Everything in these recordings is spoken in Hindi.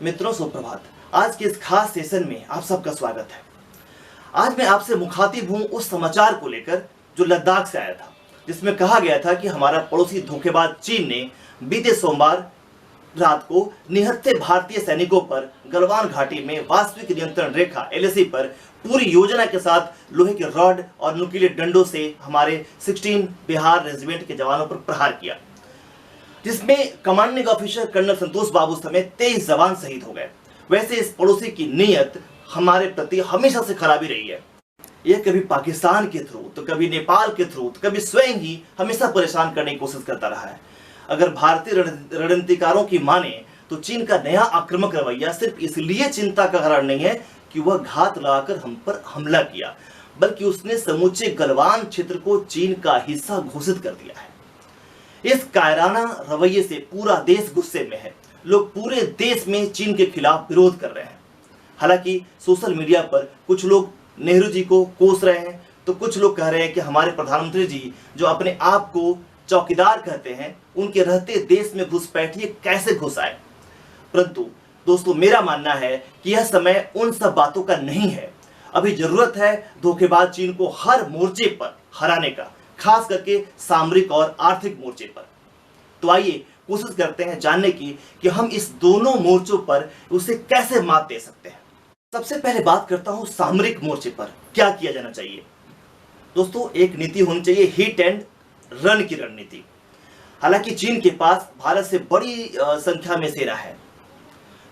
मित्रों सुप्रभात। आज के इस खास सेशन में आप सबका स्वागत है। आज मैं आपसे मुखातिब हूं उस समाचार को लेकर जो लद्दाख से आया था, जिसमें कहा गया था कि हमारा पड़ोसी धोखेबाज चीन ने बीते सोमवार रात को निहत्थे भारतीय सैनिकों पर गलवान घाटी में वास्तविक नियंत्रण रेखा LAC पर पूरी योजना के साथ लोहे के रॉड और नुकीले डंडों से हमारे 16 बिहार रेजिमेंट के जवानों पर प्रहार किया, जिसमें कमांडिंग ऑफिसर कर्नल संतोष बाबू समेत 23 जवान शहीद हो गए। वैसे इस पड़ोसी की नीयत हमारे प्रति हमेशा से खराबी रही है। यह कभी पाकिस्तान के थ्रू तो कभी नेपाल के थ्रू तो कभी स्वयं ही हमेशा परेशान करने की कोशिश करता रहा है। अगर भारतीय रणनीतिकारों की माने तो चीन का नया आक्रामक रवैया सिर्फ इसलिए चिंता का कारण नहीं है कि वह घात लगाकर हम पर हमला किया, बल्कि उसने समूचे गलवान क्षेत्र को चीन का हिस्सा घोषित कर दिया है। इस कायराना रवैये से पूरा देश गुस्से में है। लोग पूरे देश में चीन के खिलाफ विरोध कर रहे हैं। हालांकि सोशल मीडिया पर कुछ लोग नेहरू जी को कोस रहे हैं, तो कुछ लोग कह रहे हैं कि हमारे प्रधानमंत्री जी जो अपने आप को चौकीदार कहते हैं, उनके रहते देश में घुसपैठिए कैसे घुस आए। परंतु दोस्तों, मेरा मानना है कि यह समय उन सब बातों का नहीं है। अभी जरूरत है धोखेबाज चीन को हर मोर्चे पर हराने का, खास करके सामरिक और आर्थिक मोर्चे पर। तो आइए कोशिश करते हैं जानने की कि हम इस दोनों मोर्चों पर उसे कैसे मात दे सकते हैं। सबसे पहले बात करता हूं सामरिक मोर्चे पर क्या किया जाना चाहिए। दोस्तों, एक नीति होनी चाहिए हिट एंड रन की रणनीति। हालांकि चीन के पास भारत से बड़ी संख्या में सेना है,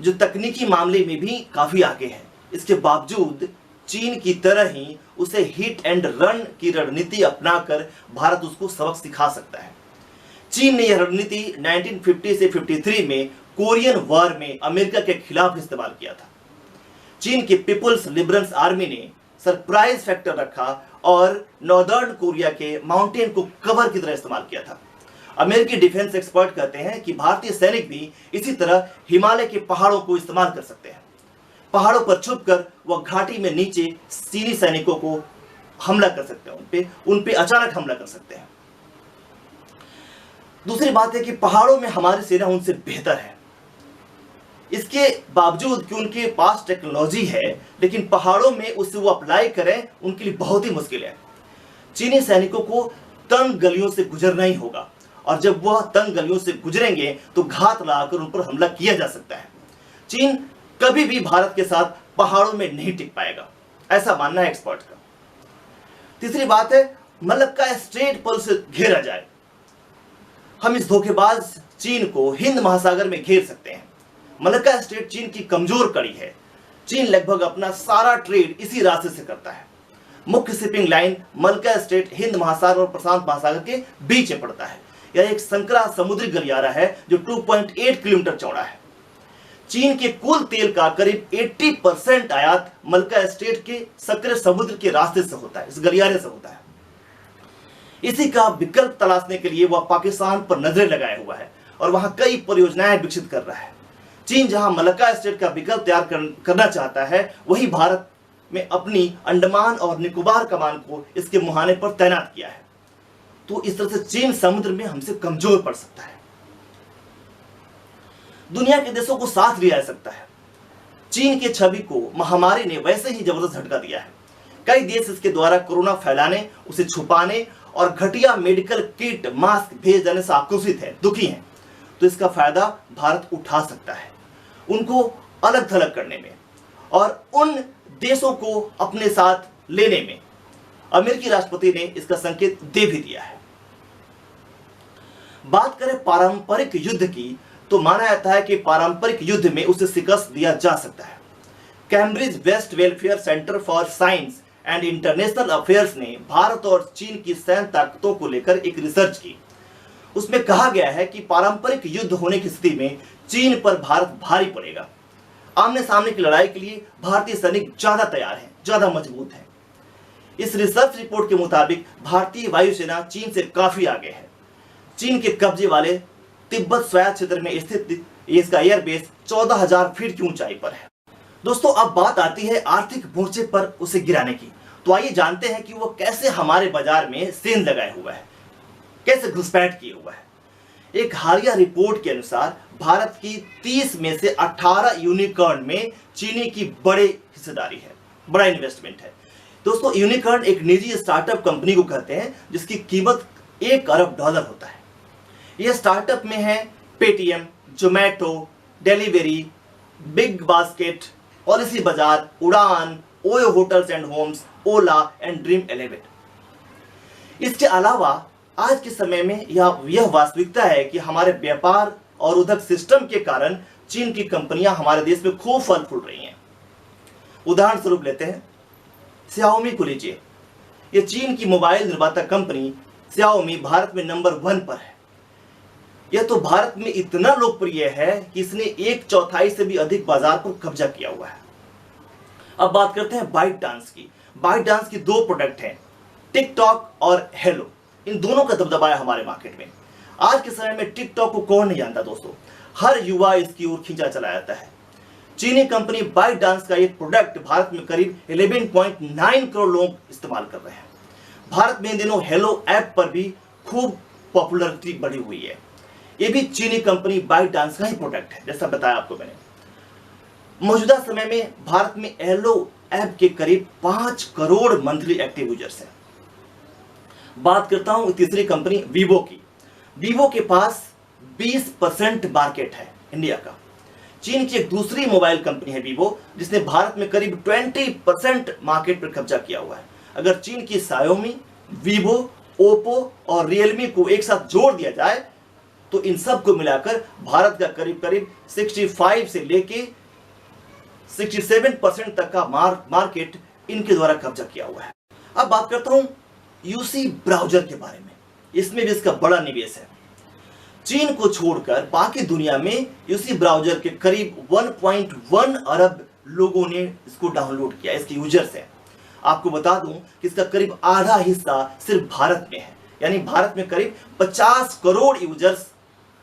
जो तकनीकी मामले में भी काफी आगे है। इसके बावजूद चीन की तरह ही उसे हिट एंड रन की रणनीति अपनाकर भारत उसको सबक सिखा सकता है। चीन ने यह रणनीति 1950 से 53 में कोरियन वॉर में अमेरिका के खिलाफ इस्तेमाल किया था। चीन के पीपुल्स लिबरेशन आर्मी ने सरप्राइज फैक्टर रखा और नॉर्दर्न कोरिया के माउंटेन को कवर की तरह इस्तेमाल किया था। अमेरिकी डिफेंस एक्सपर्ट कहते हैं कि भारतीय सैनिक भी इसी तरह हिमालय के पहाड़ों को इस्तेमाल कर सकते हैं। पहाड़ों पर छुपकर वह घाटी में नीचे चीनी सैनिकों को हमला कर सकते हैं, उन पे अचानक हमला कर सकते हैं। दूसरी बात है कि पहाड़ों में हमारी सेना उनसे बेहतर है। इसके बावजूद कि उनके पास टेक्नोलॉजी है, लेकिन पहाड़ों में उसे वो अप्लाई करें उनके लिए बहुत ही मुश्किल है। चीनी सैनिकों को तंग गलियों से गुजरना ही होगा, और जब वह तंग गलियों से गुजरेंगे तो घात लगाकर उन पर हमला किया जा सकता है। चीन कभी भी भारत के साथ पहाड़ों में नहीं टिक पाएगा, ऐसा मानना है एक्सपर्ट का। तीसरी बात है, मलक्का स्ट्रेट पर उसे घेरा जाए। हम इस धोखेबाज चीन को हिंद महासागर में घेर सकते हैं। मलक्का स्ट्रेट चीन की कमजोर कड़ी है। चीन लगभग अपना सारा ट्रेड इसी रास्ते से करता है। मुख्य shipping line Malacca strait Hind महासागर और प्रशांत महासागर के बीच में पड़ता है। यह एक संकरा समुद्री गलियारा है जो 2.8 किलोमीटर चौड़ा है। चीन के कुल तेल का करीब 80% आयात मलक्का स्ट्रेट के सक्रिय समुद्र के रास्ते से होता है, इस गलियारे से होता है। इसी का विकल्प तलाशने के लिए वह पाकिस्तान पर नजरें लगाए हुआ है और वहां कई परियोजनाएं विकसित कर रहा है। चीन जहां मलक्का स्ट्रेट का विकल्प तैयार करना चाहता है, वही भारत में अपनी अंडमान और निकोबार कमान को इसके मुहाने पर तैनात किया है। तो इस तरह से चीन समुद्र में हमसे कमजोर पड़ सकता है। दुनिया के देशों को साथ लिया जा सकता है। चीन की छवि को महामारी ने वैसे ही जबरदस्त झटका दिया है। कई देश इसके द्वारा कोरोना फैलाने, उसे छुपाने और घटिया मेडिकल किट, मास्क भेज देने से आक्रोशित है, दुखी हैं। तो इसका फायदा भारत उठा सकता है, उनको अलग थलग करने में और उन देशों को अपने साथ लेने में। अमेरिकी राष्ट्रपति ने इसका संकेत दे भी दिया है। बात करें पारंपरिक युद्ध की, तो माना जाता है कि पारंपरिक युद्ध में उसे शिकस्त दिया जा सकता है। Cambridge West Welfare Centre for Science and International Affairs ने भारत और चीन की सैन्य ताकतों को लेकर एक रिसर्च की। उसमें कहा गया है कि पारंपरिक युद्ध होने की स्थिति में चीन पर भारत भारी पड़ेगा। आमने सामने की लड़ाई के लिए भारतीय सैनिक ज्यादा तैयार हैं, ज्यादा मजबूत हैं। इस रिसर्च रिपोर्ट के मुताबिक भारतीय वायुसेना चीन से काफी आगे है। चीन के कब्जे वाले तिब्बत स्वायत्त क्षेत्र में स्थित इसका एयरबेस 14,000 फीट की ऊंचाई पर है। दोस्तों, अब बात आती है आर्थिक मोर्चे पर उसे गिराने की। तो आइए जानते हैं कि वो कैसे हमारे बाजार में सेंध लगाए हुआ है, कैसे घुसपैठ किए हुआ है। एक हालिया रिपोर्ट के अनुसार भारत की 30 में से 18 यूनिकॉर्न में चीनी की बड़े हिस्सेदारी है, बड़ा इन्वेस्टमेंट है। दोस्तों, यूनिकॉर्न एक निजी स्टार्टअप कंपनी को कहते हैं जिसकी कीमत $1 अरब होता है। यह स्टार्टअप में है Paytm, Zomato, Delhivery, Big Basket, Policybazaar, Udaan, OYO Hotels and Homes, Ola and Dream 11। इसके अलावा आज के समय में यह वास्तविकता है कि हमारे व्यापार और उद्योग सिस्टम के कारण चीन की कंपनियां हमारे देश में खूब फल फूल रही हैं। उदाहरण स्वरूप लेते हैं Xiaomi को लीजिए। यह चीन की मोबाइल निर्माता कंपनी Xiaomi भारत में नंबर 1 पर है। यह तो भारत में इतना लोकप्रिय है कि इसने 1/4 से भी अधिक बाजार पर कब्जा किया हुआ है। अब बात करते हैं ByteDance की। ByteDance की 2 प्रोडक्ट हैं, टिकटॉक और हेलो। इन दोनों का दबदबा है हमारे मार्केट में। आज के समय में टिकटॉक को कौन नहीं जानता दोस्तों, हर युवा इसकी ओर खींचा चला जाता है। चीनी कंपनी ByteDance का एक प्रोडक्ट भारत में करीब 11.9 करोड़ लोग इस्तेमाल कर रहे हैं। भारत में इन दिनों हेलो ऐप पर भी खूब पॉपुलरिटी बढ़ी हुई है। ये भी चीनी कंपनी ByteDance का ही प्रोडक्ट है, जैसा बताया आपको मैंने। मौजूदा समय में भारत में हेलो ऐप के करीब 5 करोड़ मंथली एक्टिव यूजर्स हैं। बात करता हूं तीसरी कंपनी वीवो की। वीवो के पास 20% मार्केट है इंडिया का। चीन की एक दूसरी मोबाइल कंपनी है वीवो, जिसने भारत में करीब 20% मार्केट पर कब्जा किया हुआ है। अगर चीन की Xiaomi, वीवो, ओप्पो और रियलमी को एक साथ जोड़ दिया जाए तो इन सब को मिलाकर भारत का करीब करीब 65 से लेके 67% तक का मार्केट इनके द्वारा कब्जा किया हुआ है। अब बात करता हूं यूसी ब्राउजर के बारे में। इसमें भी इसका बड़ा निवेश है। चीन को छोड़कर बाकी दुनिया में यूसी ब्राउजर के करीब 1.1 अरब लोगों ने इसको डाउनलोड किया, इसके यूजर्स हैं। आपको बता दूं कि इसका करीब आधा हिस्सा सिर्फ भारत में है, यानी भारत में करीब 50 करोड़ यूजर्स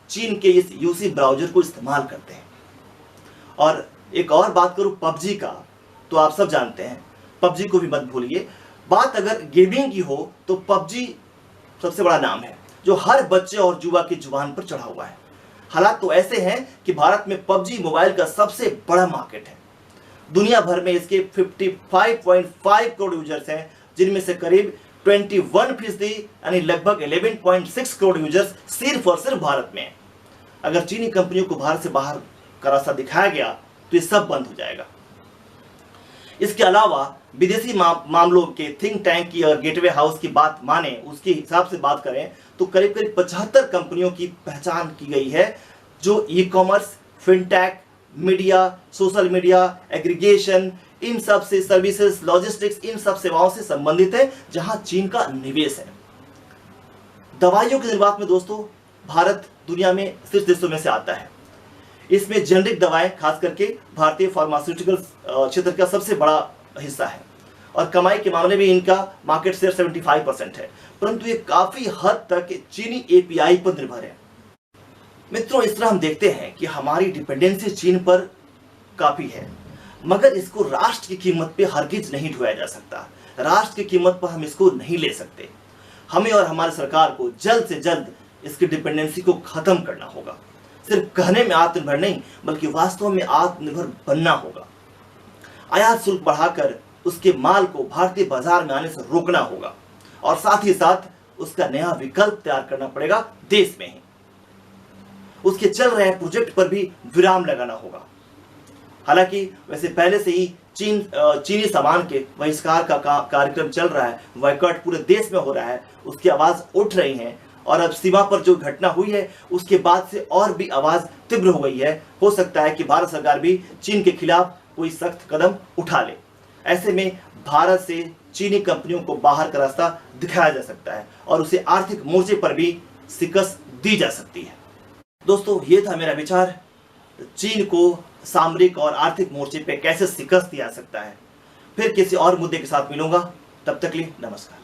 चीन के इस यूसी ब्राउजर को इस्तेमाल करते हैं। और एक और बात करूं पबजी का, तो आप सब जानते हैं, पबजी को भी मत भूलिए। बात अगर गेमिंग की हो तो पबजी सबसे बड़ा नाम है जो हर बच्चे और युवा की जुबान पर चढ़ा हुआ है। हालात तो ऐसे हैं कि भारत में पबजी मोबाइल का सबसे बड़ा मार्केट है। दुनिया भर में इसके 55.5 करोड़ यूजर्स हैं, जिनमें से करीब 21% यानी लगभग 11.6 करोड़ यूजर्स सिर्फ और सिर्फ भारत में हैं। अगर चीनी कंपनियों को भारत से बाहर का रास्ता दिखाया गया तो ये सब बंद हो जाएगा। इसके अलावा विदेशी मामलों के थिंक टैंक की और गेटवे हाउस की बात माने, उसके हिसाब से बात करें तो करीब करीब 75 कंपनियों की पहचान की गई है जो e commerce, fintech, media, social media, aggregation, इन सब से सर्विसेज, लॉजिस्टिक्स, इन सब सेवाओं से संबंधित है जहां चीन का निवेश है। दवाइयों के निर्यात में दोस्तों भारत दुनिया में शीर्ष देशों में से आता है। इसमें जेनरिक दवाएं खास करके भारतीय फार्मास्यूटिकल क्षेत्र का सबसे बड़ा हिस्सा है और कमाई के मामले में इनका मार्केट शेयर 75% है, परंतु ये काफी हद तक चीनी एपीआई पर निर्भर है। मित्रों, इस तरह हम देखते हैं कि हमारी डिपेंडेंसी चीन पर काफी है, मगर इसको राष्ट्र की कीमत पे हरगिज नहीं ढोया जा सकता। राष्ट्र की कीमत पर हम इसको नहीं ले सकते। हमें और हमारी सरकार को जल्द से जल्द इसकी डिपेंडेंसी को खत्म करना होगा। सिर्फ कहने में आत्मनिर्भर नहीं, बल्कि वास्तव में आत्मनिर्भर बनना होगा। आयात शुल्क बढ़ाकर उसके माल को भारतीय बाजार में आने से रोकना होगा और साथ ही साथ उसका नया विकल्प तैयार करना पड़ेगा देश में ही। उसके चल रहे प्रोजेक्ट पर भी विराम लगाना होगा। हालांकि वैसे पहले से ही चीनी सामान के बहिष्कार का कार्यक्रम चल रहा है, बॉयकॉट पूरे देश में हो रहा है, उसकी आवाज उठ रही है और अब सीमा पर जो घटना हुई है उसके बाद से और भी आवाज तीव्र हो गई है। हो सकता है कि भारत सरकार भी चीन के खिलाफ कोई सख्त कदम उठा ले। ऐसे में भारत से चीनी कंपनियों को बाहर का रास्ता दिखाया जा सकता है और उसे आर्थिक मोर्चे पर भी शिकस्त दी जा सकती है। दोस्तों, ये था मेरा विचार, चीन को सामरिक और आर्थिक मोर्चे पे कैसे शिकस्त दिया जा सकता है। फिर किसी और मुद्दे के साथ मिलूंगा, तब तक के लिए नमस्कार।